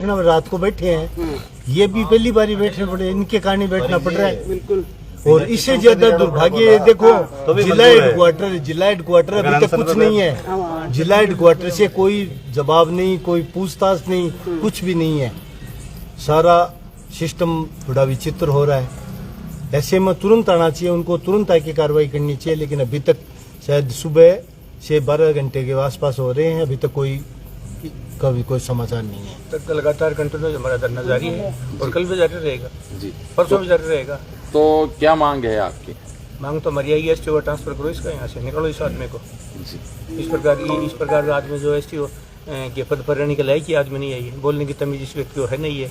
रात को बैठे हैं, ये भी पहली बारी बैठने पड़े, इनके कारण बैठना पड़ रहा है। बिल्कुल। और इससे ज्यादा दुर्भाग्य देखो, जिला हेडक्वार्टर अभी तक कुछ नहीं है। जिला हेडक्वार्टर से कोई जवाब नहीं, कोई पूछताछ नहीं, कुछ भी नहीं है। सारा सिस्टम थोड़ा विचित्र हो रहा है। ऐसे में तुरंत आना चाहिए, उनको तुरंत आके कार्रवाई करनी चाहिए, लेकिन अभी तक शायद सुबह से 12 घंटे के आसपास हो रहे हैं, अभी तक कभी कोई समाचार नहीं है। तक लगातार कंटिन्यू हमारा धरना जारी है और कल भी जारी रहेगा जी, परसों भी जारी रहेगा। तो क्या मांग है आपकी? मांग तो हमारी आई है, एसटीओ ट्रांसफर करो इसका, यहाँ से निकालो इस आदमी को। इस प्रकार का आदमी जो एसटीओ के पद पर रहने के लायक ही आदमी नहीं है, बोलने की तमीज इस व्यक्ति को है नहीं है।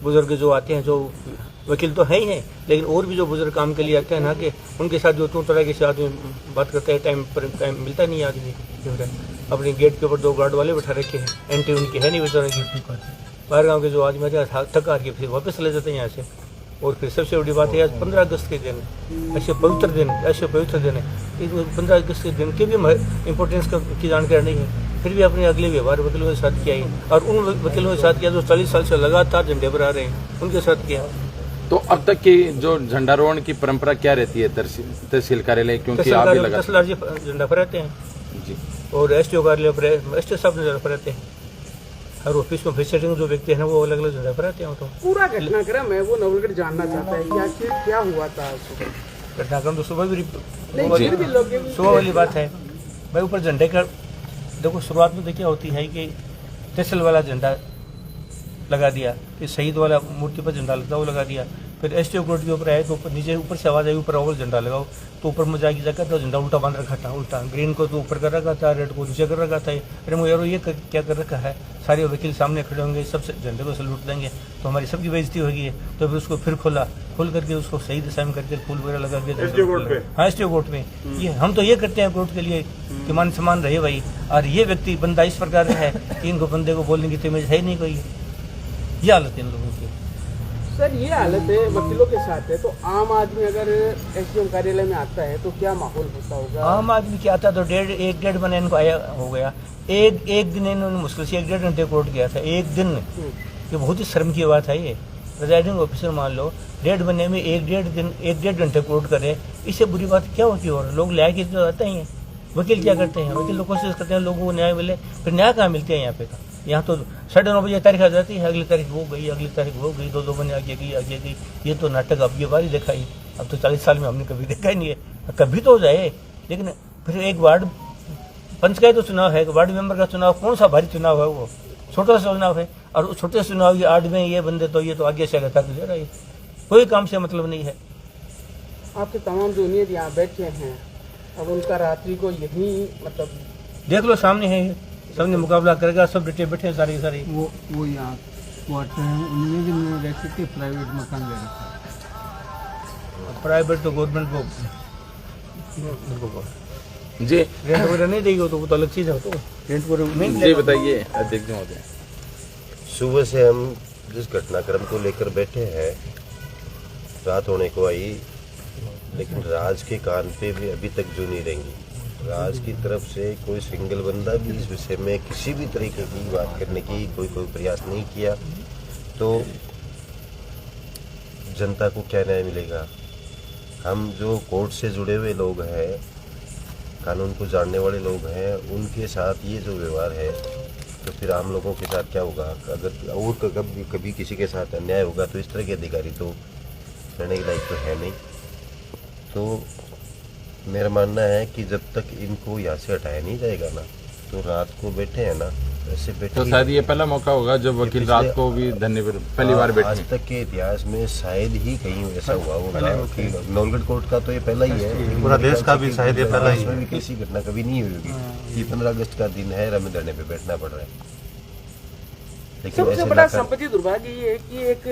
बुजुर्ग जो आते हैं, जो वकील तो है ही हैं, लेकिन और भी जो बुजुर्ग काम के लिए आते हैं ना, कि उनके साथ जो तू तरह के आदमी बात करता है, टाइम मिलता नहीं आदमी को। अपने गेट के ऊपर 2 गार्ड वाले बैठा रखे हैं, एंट्री उनकी है नहीं बेचारे की। बाहर गाँव के जो आदमी आते हैं थक हार के फिर वापस चले जाते हैं यहाँ से। और फिर सबसे बड़ी बात है, आज 15 अगस्त के दिन, ऐसे पवित्र दिन है, 15 अगस्त के दिन के भी इम्पोर्टेंस की जानकारी नहीं है, फिर भी अपने अगले व्यवहार वकीलों के साथ किया है। और उन वकीलों के साथ किया जो 40 साल से लगातार झंडे पर आ रहे हैं, उनके साथ किया। तो अब तक की जो झंडारोहण की परंपरा क्या रहती है तहसील कार्यालय, क्योंकि आप भी झंडा फहराते हैं जी, और एसटीओ कार्यालय पर एसटीओ साहब झंडा फहराते हैं। हर ऑफिस में विजिटिंग जो व्यक्ति है ना, वो अलग अलग झंडा फहराते हैं। तो पूरा घटनाक्रम है वो नवलगढ़ जानना चाहता है कि आखिर क्या हुआ था। घटनाक्रम तो सुबह वाली बात है भाई। ऊपर झंडे का देखो, शुरुआत में तो क्या होती है कि तहसील वाला झंडा लगा दिया, फिर शहीद वाला मूर्ति पर झंडा लगता वो लगा दिया, फिर एसटीओ कोर्ट के ऊपर आए तो ऊपर से आवाज आई ऊपर और झंडा लगाओ, तो ऊपर में जाके जाकर तो झंडा उल्टा बांध रखा था। उल्टा ग्रीन को तो ऊपर कर रखा था, रेड को नीचे कर रखा था। अरे मुझे यार ये क्या कर रखा है, सारे वकील सामने खड़े होंगे, सब झंडे को सलूट देंगे तो हमारी सबकी बेइज्जती होगी। तो फिर उसको फिर खोल करके उसको सही दिशा में करके फूल वगैरह लगा के हाँ एसटीओ कोर्ट में। ये हम तो ये करते हैं कोर्ट के लिए कि मान सम्मान रहे भाई। और ये व्यक्ति बंदा इस प्रकार का है कि इनको बंदे को बोलने की तमीज है नहीं कोई। ये हालत है इन लोगों की। सर ये हालत है वकीलों के साथ है, तो आम आदमी अगर एसडीएम कार्यालय में आता है तो क्या माहौल होता होगा? आम आदमी क्या आता तो 1.5 महीने इनको आया हो गया। एक दिन इन्होंने मुश्किल से 1.5 घंटे कोर्ट गया था, एक दिन। ये बहुत ही शर्म की बात है। ये प्रिजाइडिंग ऑफिसर मान लो 1.5 महीने में 1.5 घंटे कोर्ट करे, इससे बुरी बात क्या होती है? और लोग न्याय के तो आते ही हैं। वकील क्या करते हैं? वकील लोग कोशिश करते हैं लोगों को न्याय मिले, फिर न्याय कहाँ मिलते हैं यहाँ पे? यहाँ तो 9:30 बजे तारीख आ जाती है, अगली तारीख वो गई, अगली तारीख वो गई, 2 महीने आगे गई। ये तो नाटक अब ये बार ही देखा ही। अब तो 40 साल में हमने कभी देखा ही नहीं है। कभी तो हो जाए, लेकिन फिर एक वार्ड पंच का तो चुनाव है, वार्ड मेंबर का चुनाव, कौन सा भारी चुनाव है? वो छोटा सा चुनाव है। और उस छोटे से चुनाव की आड़ में ये बंदे तो ये तो आगे से आगे तक ले रहा है, कोई काम से मतलब नहीं है। आपके तमाम जो यूनियन यहाँ बैठे हैं, अब उनका रात्रि को यही मतलब देख लो, सामने है, सबने मुकाबला करेगा, सब डटे बैठे हैं सारे सारे। वो यहाँ क्वार्टर है, उनमें भी नहीं रह सकते, प्राइवेट मकान ले रखा है। प्राइवेट तो गवर्नमेंट को जी रेंट वगैरह नहीं देगी, तो वो तो अलग चीज है। तो रेंट पर नहीं जी बताइए अध्यक्ष महोदय। सुबह से हम जिस घटनाक्रम को लेकर बैठे हैं, रात होने को आई, लेकिन राज के कान पे भी अभी तक जू नहीं रहेंगी। राज की तरफ से कोई सिंगल बंदा भी इस विषय में किसी भी तरीके की बात करने की कोई प्रयास नहीं किया, तो जनता को क्या न्याय मिलेगा? हम जो कोर्ट से जुड़े हुए लोग हैं, कानून को जानने वाले लोग हैं, उनके साथ ये जो व्यवहार है, तो फिर आम लोगों के साथ क्या होगा? अगर और कभी किसी के साथ अन्याय होगा तो इस तरह के अधिकारी तो रहने के लायक तो है नहीं। तो मेरा मानना है कि जब तक इनको यहाँ से हटाया नहीं जाएगा ना, तो रात को बैठे हैं ना, ऐसे बैठे तो शायद ये पहला मौका होगा जब वकील रात को भी पहली बार बैठे। आज तक के इतिहास में शायद ही कहीं ऐसा हुआ होगा कि नवलगढ़ कोर्ट का तो ये पहला ही है, पूरा देश का भी शायद ये पहला ही है। किसी घटना कभी नहीं हुई होगी कि 15 अगस्त का दिन है, हमें धरने पे बैठना पड़ रहा है। लेकिन सबसे बड़ा संपत्ति दुर्भाग्य ये है कि एक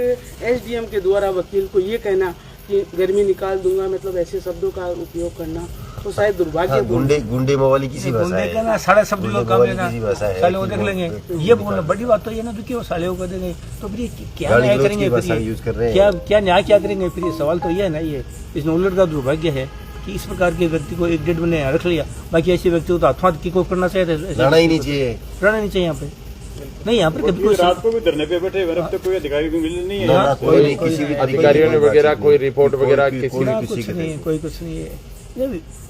एसडीएम के द्वारा वकील को ये कहना कि गर्मी निकाल दूंगा, मतलब ऐसे शब्दों का उपयोग करना तो शायद दुर्भाग्य। गुंडे मवाली किसी भाषा है, साढ़े शब्द लोग काम लेना, साले वो देख लेंगे। ये बोलना बड़ी बात तो ये ना, तो क्यों साले को देंगे? तो फिर क्या न्याय करेंगे? क्या न्याय क्या करेंगे? फिर सवाल तो ये है ना, ये इस नवलगढ़ का दुर्भाग्य है कि इस प्रकार के व्यक्ति को 1.5 महीने रख लिया। बाकी ऐसे व्यक्ति को तो हाथ की को करना चाहिए, रहना ही नहीं चाहिए यहाँ पे। नहीं यहाँ पर कभी कोई रात को भी धरने पे बैठे हुए, अब तक कोई अधिकारी को मिले नहीं है। ना कोई नहीं, किसी भी अधिकारियों ने वगैरह कोई रिपोर्ट वगैरह किसी कोई ना, किसी कुछ के नहीं है, कोई कुछ नहीं है।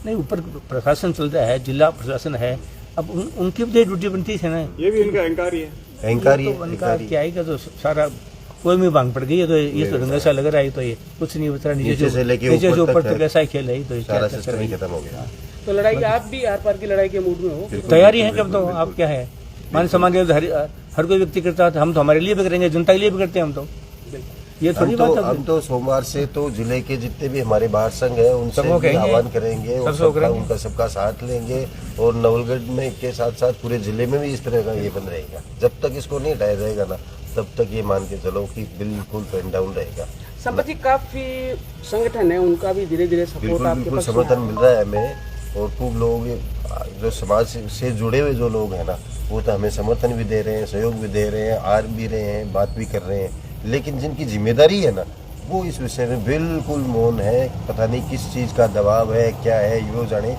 नहीं ऊपर प्रशासन चलता है, जिला प्रशासन है, अब उनकी भी ड्यूटी बनती है ना। ये भी इनका अहंकार ही है। अहंकार ही तो है, उनका अहंकार ही है। क्या है तो सारा कोई में भांग पड़ गई है, तो ये तो रंगा सा लग रहा है, तो ये कुछ नहीं बता रहा, नीचे से लेके नीचे से ऊपर ऊपर तक तक ऐसा ही खेल है, तो ये सारा क्या सिस्टम कर ही रही है। खत्म हो गया। तो लड़ाई आप भी आर पार की लड़ाई के मूड में हो? तैयारी है कब तो आप क्या है मान सम्मान हर कोई व्यक्ति करता है, हम तो हमारे लिए भी करेंगे, जनता के लिए भी करते हैं हम तो। ये थोड़ी बात है। हम तो सोमवार से तो जिले के जितने भी हमारे बाहर संघ है उनसे सबको भी कहेंगे, आह्वान करेंगे और सबको सबका करेंगे। उनका सबका साथ लेंगे, और नवलगढ़ में के साथ साथ पूरे जिले में भी इस तरह का ये बंद रहेगा। जब तक इसको नहीं हटाया जाएगा ना, तब तक ये मान के चलो कि बिल्कुल पेन डाउन रहेगा। संपत्ति काफी संगठन है, उनका भी धीरे धीरे सपोर्ट बिल्कुल आपके बिल्कुल पास समर्थन मिल रहा है हमें, और खूब लोग जो समाज से जुड़े हुए जो लोग हैं ना, वो तो हमें समर्थन भी दे रहे हैं, सहयोग भी दे रहे हैं, आ भी रहे हैं, बात भी कर रहे हैं। लेकिन जिनकी जिम्मेदारी है ना, वो इस विषय में बिल्कुल मौन है। पता नहीं किस चीज़ का दबाव है, क्या है, यो जाने।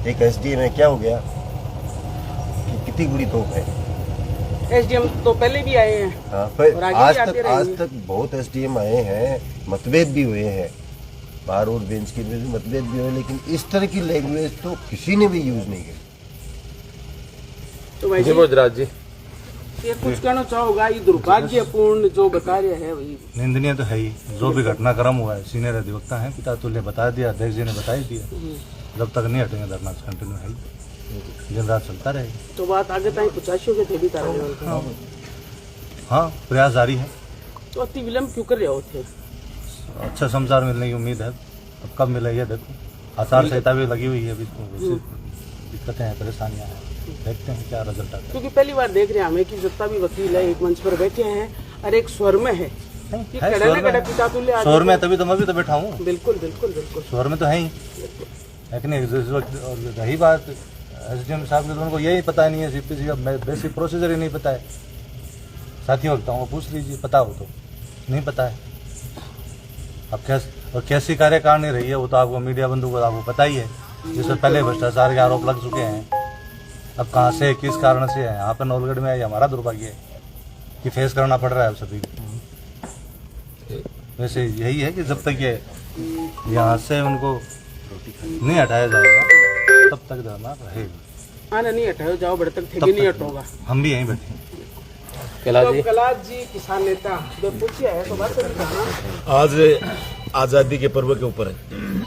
एक एसडीएम में क्या हो गया कि कितनी बुरी तोप है। एसडीएम तो पहले भी आए हैं। हाँ, और आगे भी आते आज रहेंगे। तक बहुत एसडीएम आए हैं, मतभेद भी हुए हैं, बार और बेंच की भी मतभेद भी हुए, लेकिन इस तरह की लैंग्वेज तो किसी ने भी यूज नहीं की। तो भाई जी भोजराज जी, ये कुछ कहना चाहोगा? ये दुर्भाग्यपूर्ण जो बता रहे हैं वही निंदनीय तो है ही। जो भी घटनाक्रम हुआ है, सीनियर अधिवक्ता हैं, पिता तुल्य बता दिया, अध्यक्ष जी ने बता ही दिया। जब तक नहीं हटेंगे धरना कंटिन्यू है ही, दिन रात चलता रहेगा। तो बात आगे तक पचासियों के थे भी तारा हाँ, प्रयास जारी है। तो अति विलम्ब क्यों कर रहे हो थे? अच्छा समाचार मिलने की उम्मीद है, अब कब मिलेगी देखो। आचार संहिता भी लगी हुई है, अभी दिक्कतें हैं, परेशानियां हैं, देखते हैं क्या रिजल्ट आता है। क्योंकि पहली बार देख रहे हैं हमें कि जितना भी वकील है एक मंच पर बैठे हैं और एक स्वर में है कि है, कड़े स्वर न में कड़े है। पिता तुल्य शोर में तभी तो मैं भी तो बैठा हूँ, बिल्कुल बिल्कुल बिल्कुल शोर में तो है ही। लेकिन इस वक्त और रही बात एसडीएम साहब के, तो उनको यही पता नहीं है, सीपीसी का बेसिक प्रोसीजर ही नहीं पता है। साथियों वक्ताओं को पूछ लीजिए, पता हो तो। नहीं पता है। अब कैसी कार्यकारिणी रही है वो तो आपको, मीडिया बंधु को आपको पता ही है, जिससे पहले भ्रष्टाचार के आरोप लग चुके हैं। अब कहाँ से, किस कारण से है, यहाँ पर नवलगढ़ में, हमारा दुर्भाग्य है कि फेस करना पड़ रहा है सभी को। वैसे यही है कि जब तक ये यहाँ से उनको नहीं हटाया जाएगा, तब तक धरना रहेगा। आना नहीं हटाओ, जाओ बड़े तक ठेके नहीं हटोगा। हम भी यहीं बैठे हैं। तो कलाज जी किसान नेता जो पूछिए है तो बात करें। आज आज़ादी के पर्व के ऊपर है,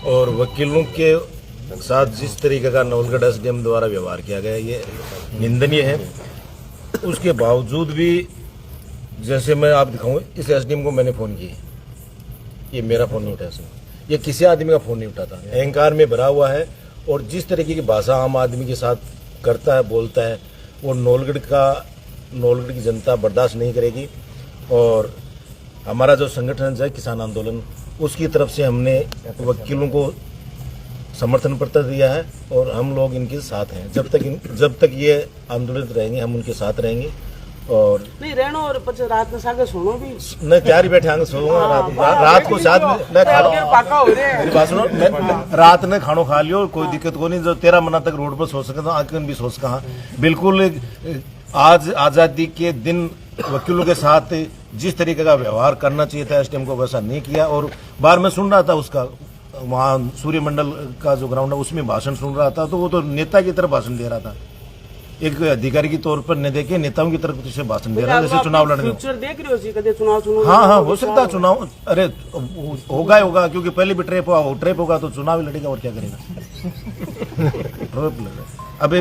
और वकीलों के साथ जिस तरीके का नवलगढ़ एसडीएम द्वारा व्यवहार किया गया ये निंदनीय है। उसके बावजूद भी, जैसे मैं आप दिखाऊं, इस एसडीएम को मैंने फ़ोन किया, ये मेरा फ़ोन नहीं उठाया, ये किसी आदमी का फ़ोन नहीं उठाता, अहंकार में भरा हुआ है। और जिस तरीके की भाषा आम आदमी के साथ करता है, बोलता है, वो नवलगढ़ की जनता बर्दाश्त नहीं करेगी। और हमारा जो संगठन है किसान आंदोलन, उसकी तरफ से हमने वकीलों को समर्थन पत्र दिया है, और हम लोग इनके साथ हैं। जब तक ये आंदोलित रहेंगे, हम उनके साथ रहेंगे। और नहीं रहना, और पच रात में सागे सोनो भी न तैयार ही बैठे आगे सोऊंगा, रात को साथ में न पाका हो रहे हैं। मेरी बात सुनो, रात ने खानो खा लियो, कोई दिक्कत को नहीं। जो 13 महीना तक रोड पर सो सके तो आगे भी सोच कहा। बिल्कुल आज आज़ादी के दिन वकीलों के साथ जिस तरीके का व्यवहार करना चाहिए था एसडीएम को, वैसा नहीं किया। और बार में सुन रहा था उसका, वहाँ सूर्य मंडल का जो ग्राउंड है उसमें भाषण सुन रहा था, तो वो तो नेता की तरफ भाषण दे रहा था, एक अधिकारी की तौर पर न देखे नेताओं की तरफ से भाषण दे रहा है, जैसे चुनाव लड़ने। फ्यूचर देख रहे हो जी, कदे चुनाव हाँ, हो सकता है चुनाव, अरे होगा, क्योंकि पहले भी ट्रैप होगा तो चुनाव ही लड़ेगा, और क्या करेगा। अबे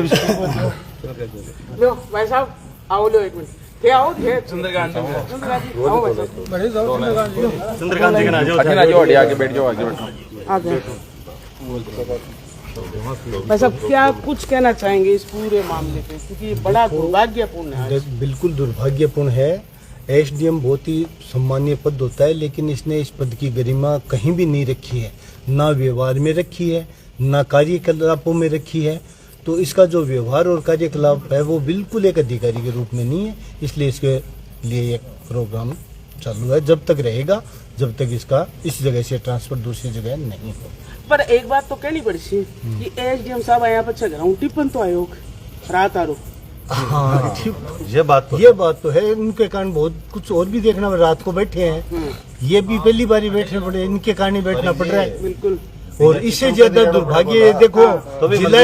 लो भाई साहब आओ, लो एक मिनट थे, आओ थे सुंदरकांत जी, आओ भाई साहब, सुंदरकांत जी आगे बैठ जाओ, आगे बैठो। आ जाए भाई साहब, क्या कुछ कहना चाहेंगे इस पूरे मामले पे, क्योंकि ये बड़ा दुर्भाग्यपूर्ण है। बिल्कुल दुर्भाग्यपूर्ण है। एसडीएम बहुत ही सम्मानीय पद होता है, लेकिन इसने इस पद की गरिमा कहीं भी नहीं रखी है, ना व्यवहार में रखी है, ना कार्यकलापों में रखी है। तो इसका जो व्यवहार और कार्यकलाप है वो बिल्कुल एक अधिकारी के रूप में नहीं है, इसलिए इसके लिए एक प्रोग्राम चालू है। जब तक रहेगा, जब तक इसका इस जगह से ट्रांसफर दूसरी जगह नहीं हो। पर एक बात तो कहनी पड़ी सी कि एसडीएम साहब यहाँ पर घर टिप्पण तो आयोग रात आरो हाँ ये बात तो है। उनके कारण बहुत कुछ और भी देखना, रात को बैठे हैं, ये भी पहली बार ही बैठने पड़े, इनके कारण ही बैठना पड़ रहा है। बिल्कुल। और इससे ज्यादा दुर्भाग्य देखो, जिला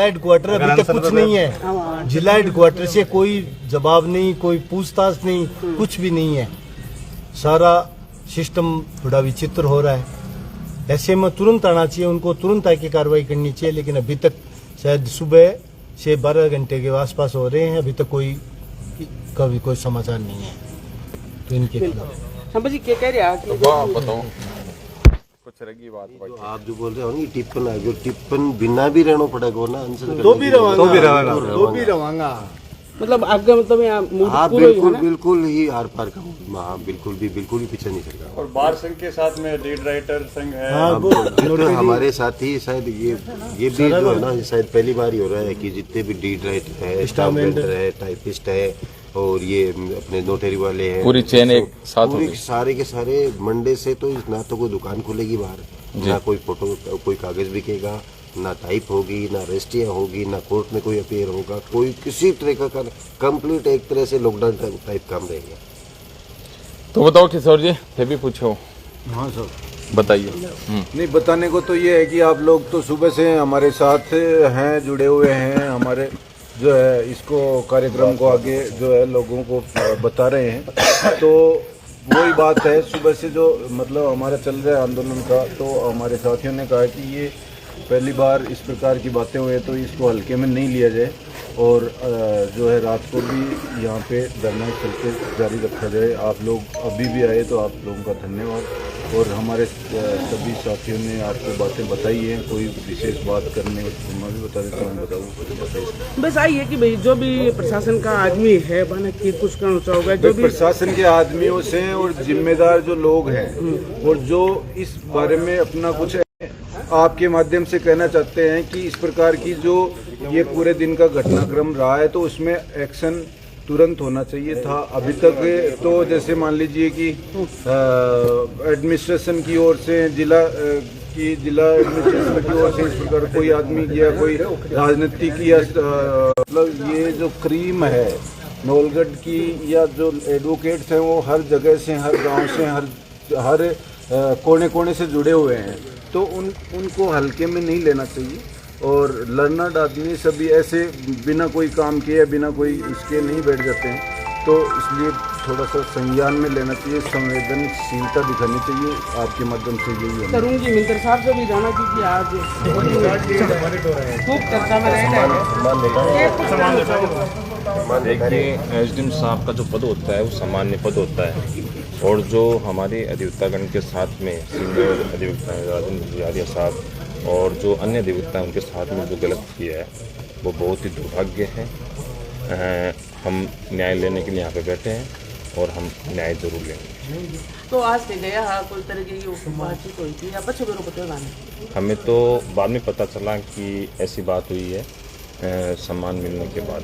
हेडक्वार्टर अभी तक कुछ नहीं है। जिला हेडक्वार्टर से कोई जवाब नहीं, कोई पूछताछ नहीं, कुछ भी नहीं है। सारा सिस्टम थोड़ा विचित्र हो रहा है। ऐसे में तुरंत आना चाहिए, उनको तुरंत आके कार्रवाई करनी चाहिए, लेकिन अभी तक शायद सुबह से 12 घंटे के आसपास हो रहे हैं, अभी तक कभी कोई समाचार नहीं है। तो इनके खिलाफ संपत जी क्या कह रहे हैं? बताओ कुछ रहेगी बात भाई। आप जो बोल रहे हो ना, टिप्पण है, जो टिप्पण बिना भी रहना पड़ेगा ना, तो भी रवांगा। मतलब आपका मतलब हाँ बिल्कुल ही आर पार का, हाँ बिल्कुल भी पीछे नहीं चल रहा। और बार संघ के साथ में लीड राइटर संघ है। हाँ, तो हमारे साथ ही शायद ये भी जो है ना, शायद पहली बार ही हो रहा है कि जितने भी लीड राइटर है, स्टाफ मेंबर है, टाइपिस्ट है, और ये अपने नोटरी वाले हैं, पूरी चेन एक साथ पूरी सारे के सारे मंडे से तो ना तो कोई दुकान खुलेगी बाहर, ना कोई फोटो कोई कागज बिकेगा, ना टाइप होगी, ना रजिस्ट्रियाँ होगी, ना कोर्ट में कोई अपेयर होगा, कोई किसी तरह का कंप्लीट एक तरह से लॉकडाउन टाइप काम रहेगा। तो बताओ किशोर जी, फिर भी पूछो। हाँ सर बताइए। नहीं, बताने को तो ये है कि आप लोग तो सुबह से हमारे साथ हैं, जुड़े हुए हैं, हमारे जो है इसको कार्यक्रम को आगे जो है लोगों को बता रहे हैं। तो वही बात है, सुबह से जो मतलब हमारा चल रहा है आंदोलन का, तो हमारे साथियों ने कहा कि ये पहली बार इस प्रकार की बातें हुई, तो इसको हल्के में नहीं लिया जाए, और जो है रात को भी यहाँ पे धरना चल के जारी रखा जाए। आप लोग अभी भी आए तो आप लोगों का धन्यवाद। और हमारे सभी साथियों ने आपको बातें बताई हैं, कोई विशेष बात करने तो मैं भी बता देता हूँ, बताऊँ बस आई है कि भाई जो भी प्रशासन का आदमी है बना कि कुछ करना होगा, जो भी प्रशासन के आदमियों से और जिम्मेदार जो लोग हैं, और जो इस बारे में अपना कुछ आपके माध्यम से कहना चाहते हैं कि इस प्रकार की जो ये पूरे दिन का घटनाक्रम रहा है, तो उसमें एक्शन तुरंत होना चाहिए था। अभी तक तो जैसे मान लीजिए कि एडमिनिस्ट्रेशन की ओर से, जिला एडमिनिस्ट्रेशन की ओर से इस प्रकार कोई आदमी या कोई राजनीतिक या मतलब ये जो क्रीम है नौलगढ़ की, या जो एडवोकेट्स हैं वो हर जगह से, हर गांव से, हर कोने कोने से जुड़े हुए हैं, तो उनको हल्के में नहीं लेना चाहिए। और लर्नर्ड आदमी सभी ऐसे बिना कोई काम किए, बिना कोई इसके नहीं बैठ जाते हैं, तो इसलिए थोड़ा सा संज्ञान में लेना चाहिए, संवेदनशीलता दिखानी चाहिए। आपके माध्यम से यही है। करूँगी मिंतर साहब से भी जाना क्योंकि आज खूब चर्चा में देखिए, एसडीएम साहब का जो पद होता है वो सामान्य पद होता है, और जो हमारे अधिवक्तागण के साथ में सीनियर अधिवक्ता राजेंद्र गुजारिया साहब और जो अन्य अधिवक्ता हैं उनके साथ में जो गलत किया है वो बहुत ही दुर्भाग्य है। हम न्याय लेने के लिए यहाँ पे बैठे हैं और हम न्याय जरूर लेंगे। तो आज से गया कोई तरह की बातचीत हुई थी या पक्ष विरोध? हमें तो बाद में पता चला कि ऐसी बात हुई है, सम्मान मिलने के बाद।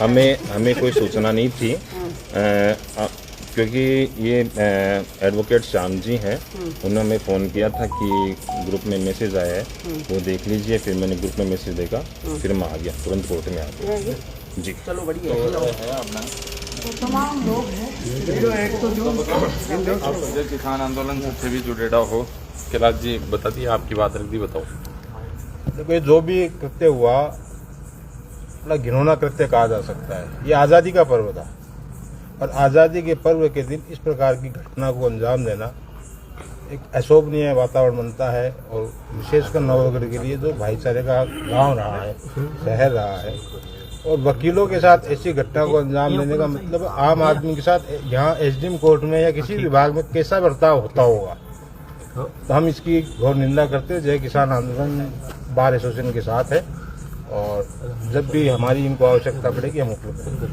नहीं, हमें कोई सूचना नहीं थी, क्योंकि ये एडवोकेट श्याम जी हैं, उन्होंने हमें फ़ोन किया था कि ग्रुप में मैसेज आया है, वो देख लीजिए। फिर मैंने ग्रुप में मैसेज देखा, फिर मैं आ गया, तुरंत कोर्ट में आ गया जी। चलो बढ़िया है अपना तमाम लोग हैं किसान आंदोलन से भी जुड़े हो। कैलाश जी बता दिए, आपकी बात रख दी, बताओ। देखो, जो भी कृत्य हुआ बड़ा घिनौना कृत्य कहा जा सकता है। ये आज़ादी का पर्व था, और आज़ादी के पर्व के दिन इस प्रकार की घटना को अंजाम देना एक अशोभनीय वातावरण बनता है। और विशेषकर नवगढ़ के लिए जो भाईचारे का गांव रहा है, शहर रहा है, और वकीलों के साथ ऐसी घटना को अंजाम देने का मतलब आम आदमी के साथ यहाँ एसडीएम कोर्ट में या किसी विभाग में कैसा बर्ताव होता होगा। तो हम इसकी घोर निंदा करते हैं। जय किसान आंदोलन बार एसोसिएशन के साथ है, और जब भी हमारी इनको आवश्यकता पड़ेगी हम उपलब्ध करेंगे।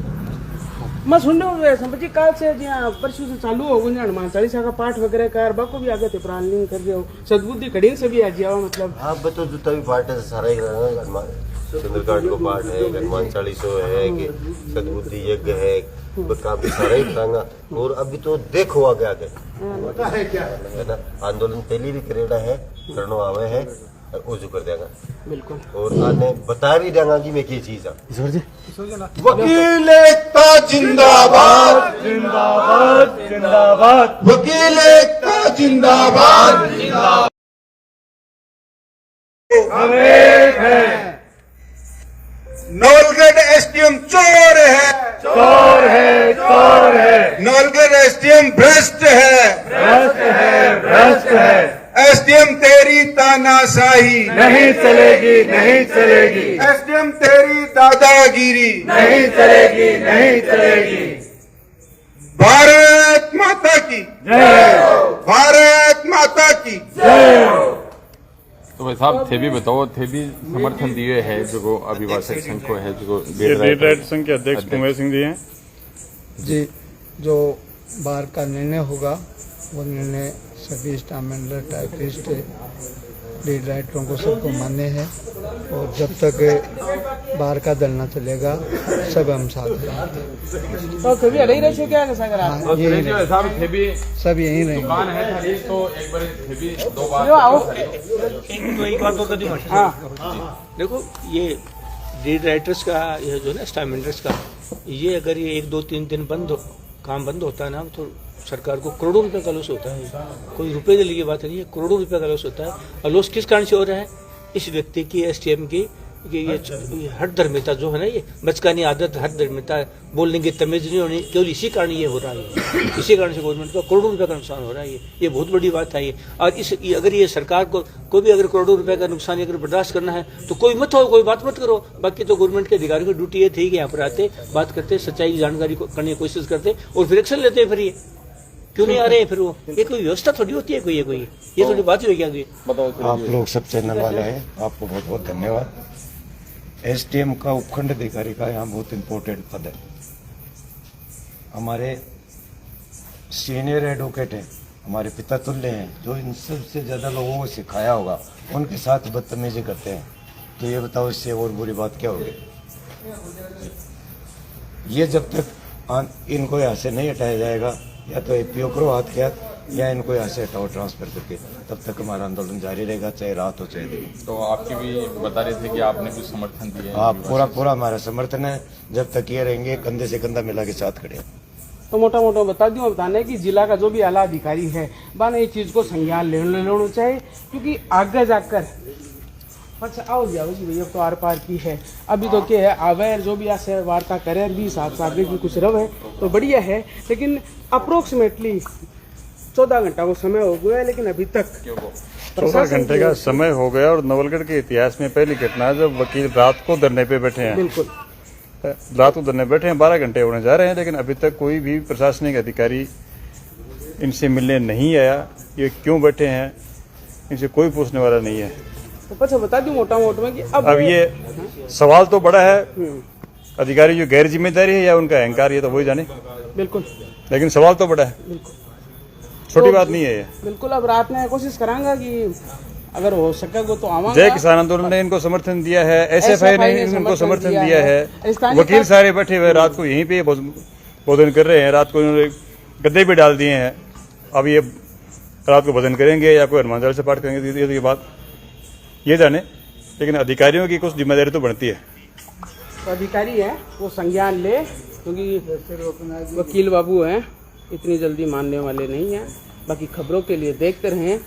मैं सुन रहा हूँ संपत्ति काल से परसों से चालू हो गई हनुमान चालीसा का पाठ वगैरह कर बाको भी आगे थे प्राणलिंग कर रहे हो, सदबुद्धि खड़ी से भी आ जाओ। मतलब आप बताओ, जूता भी पाठ है, सारा ही हनुमान चंद्रकांड को पाठ है, हनुमान चालीसो है, कि सदबुद्धि यज्ञ है, काफी सारा ही टांगा। और अभी तो देखो आगे आगे है ना, आंदोलन पहले भी करेड़ा है, करनो आवे है, ओजू कर देगा बिल्कुल। और आने बता भी देगा कि मैं क्या चीज है। वकील एकता जिंदाबाद जिंदाबाद जिंदाबाद वकील एकता जिंदाबाद हम एक है नवलगढ़ एसडीएम चोर है चोर है चोर है नवलगढ़ एसडीएम भ्रष्ट है भ्रष्ट है एसडीएम तेरी तानाशाही नहीं चलेगी नहीं चलेगी एसडीएम तेरी दादागिरी नहीं चलेगी नहीं चलेगी। भारत माता की जय भारत माता की जय। तो भाई साहब थे भी बताओ, थे भी समर्थन दिए है जो अभिभाषक संघ को है जो लीड संघ के अध्यक्ष कुंवर सिंह जी हैं जी, जो बार का निर्णय होगा वो निर्णय सभी स्टाफ मेंबर, टाइपिस्ट, लीड राइटरों को सबको मान्य है और जब तक बार का दल न चलेगा सब हम साथ हैं। तो कभी अलग रह चुके हैं कैसा करा? हाँ, यही रहेंगे। साहब थे भी सब यहीं रहेंगे। दुकान है खाली, तो एक बार थे भी दो बार जो आओ एक बात तो कदी हाँ देखो, ये लीड राइटर्स का ये जो ना स्टाफ मेंबर्स का, ये अगर ये 1 2 3 दिन काम बंद होता है ना, तो सरकार को करोड़ों रुपए का लॉस होता है। कोई रुपए के लिए बात नहीं है, करोड़ों रुपए का लॉस होता है। और लॉस किस कारण से हो रहा है? इस व्यक्ति की, एसटीएम की, ये हट धर्मिता जो है ना, ये बचकानी आदत, हट धर्मिता, बोलने की तमीज नहीं होनी, केवल इसी कारण ये हो रहा है। इसी कारण से गवर्नमेंट को करोड़ों रुपए का नुकसान हो रहा है। ये बहुत बड़ी बात है। ये और अगर ये सरकार को भी अगर करोड़ों रुपए का नुकसान अगर बर्दाश्त करना है तो कोई मत हो, कोई बात मत करो। बाकी तो गवर्नमेंट के अधिकारियों की ड्यूटी ये थी कि यहाँ पर आते, बात करते, सच्चाई की जानकारी करने की कोशिश करते और फिर एक्शन लेते। फिर ये क्यों नहीं आ रहे हैं? फिर वो ये कोई व्यवस्था थोड़ी होती है, कोई ये थोड़ी बात हुई क्या? आप लोग सब चैनल वाले हैं, आपको बहुत बहुत धन्यवाद। एसडीएम का उपखंड अधिकारी का यहाँ बहुत इम्पोर्टेंट पद है। हमारे सीनियर एडवोकेट हैं, हमारे पिता तुल्य हैं, जो इन सबसे ज्यादा लोगों को सिखाया होगा, उनके साथ बदतमीजी करते हैं। तो ये बताओ, इससे और बुरी बात क्या होगी? ये जब तक इनको यहाँ से नहीं हटाया जाएगा, या तो एपीओ करो हाथ के हाथ, या इनको यहाँ से हटाओ ट्रांसफर करके, तब तक हमारा आंदोलन जारी रहेगा, चाहे रात हो चाहे दिन। तो आपकी भी बता रहे थे कि आपने भी समर्थन दिया है। हाँ, पूरा हमारा समर्थन है। जब तक ये रहेंगे कंधे से कंधा मिला के साथ खड़े। तो मोटा बता दूं, बताने की जिला का जो भी आला अधिकारी है बाने इस चीज को संज्ञान लेना चाहिए, क्योंकि आगे जाकर अच्छा आओ जी भैया तो आर पार की है। अभी तो क्या है, अवेयर जो भी ऐसे वार्ता करे भी साथ आगे की कुछ रव है तो बढ़िया है, लेकिन अप्रोक्सीमेटली 14 घंटा को समय हो गया है, लेकिन अभी तक 14 घंटे का समय हो गया। और नवलगढ़ के इतिहास में पहली घटना है जब वकील रात को धरने पे बैठे हैं। बिल्कुल रात को धरने बैठे हैं, 12 घंटे होने जा रहे हैं, लेकिन अभी तक कोई भी प्रशासनिक अधिकारी इनसे मिलने नहीं आया। ये क्यों बैठे हैं, इनसे कोई पूछने वाला नहीं है। तो अच्छा बता दूं मोटा में कि अब ये सवाल तो बड़ा है, अधिकारी जो गैर जिम्मेदारी है या उनका अहंकार, ये तो वही जाने। बिल्कुल, लेकिन सवाल तो बड़ा है, छोटी बात नहीं है ये। बिल्कुल। अब रात में कोशिश करांगा कि अगर हो सके तो आवांगा। जय किसान आंदोलन ने इनको समर्थन दिया है, एसएफआई ने इनको समर्थन दिया है, वकील सारे बैठे हुए रात को यहीं पे भोजन कर रहे हैं। रात को इन्होंने गद्दे भी डाल दिए हैं। अब ये रात को भोजन करेंगे या कोई हनुमान चालीसा पाठ करेंगे, ये बात ये जाने। लेकिन अधिकारियों की कुछ जिम्मेदारी तो बनती है। तो अधिकारी है वो संज्ञान ले, क्योंकि वकील बाबू हैं, इतनी जल्दी मानने वाले नहीं हैं। बाकी खबरों के लिए देखते रहें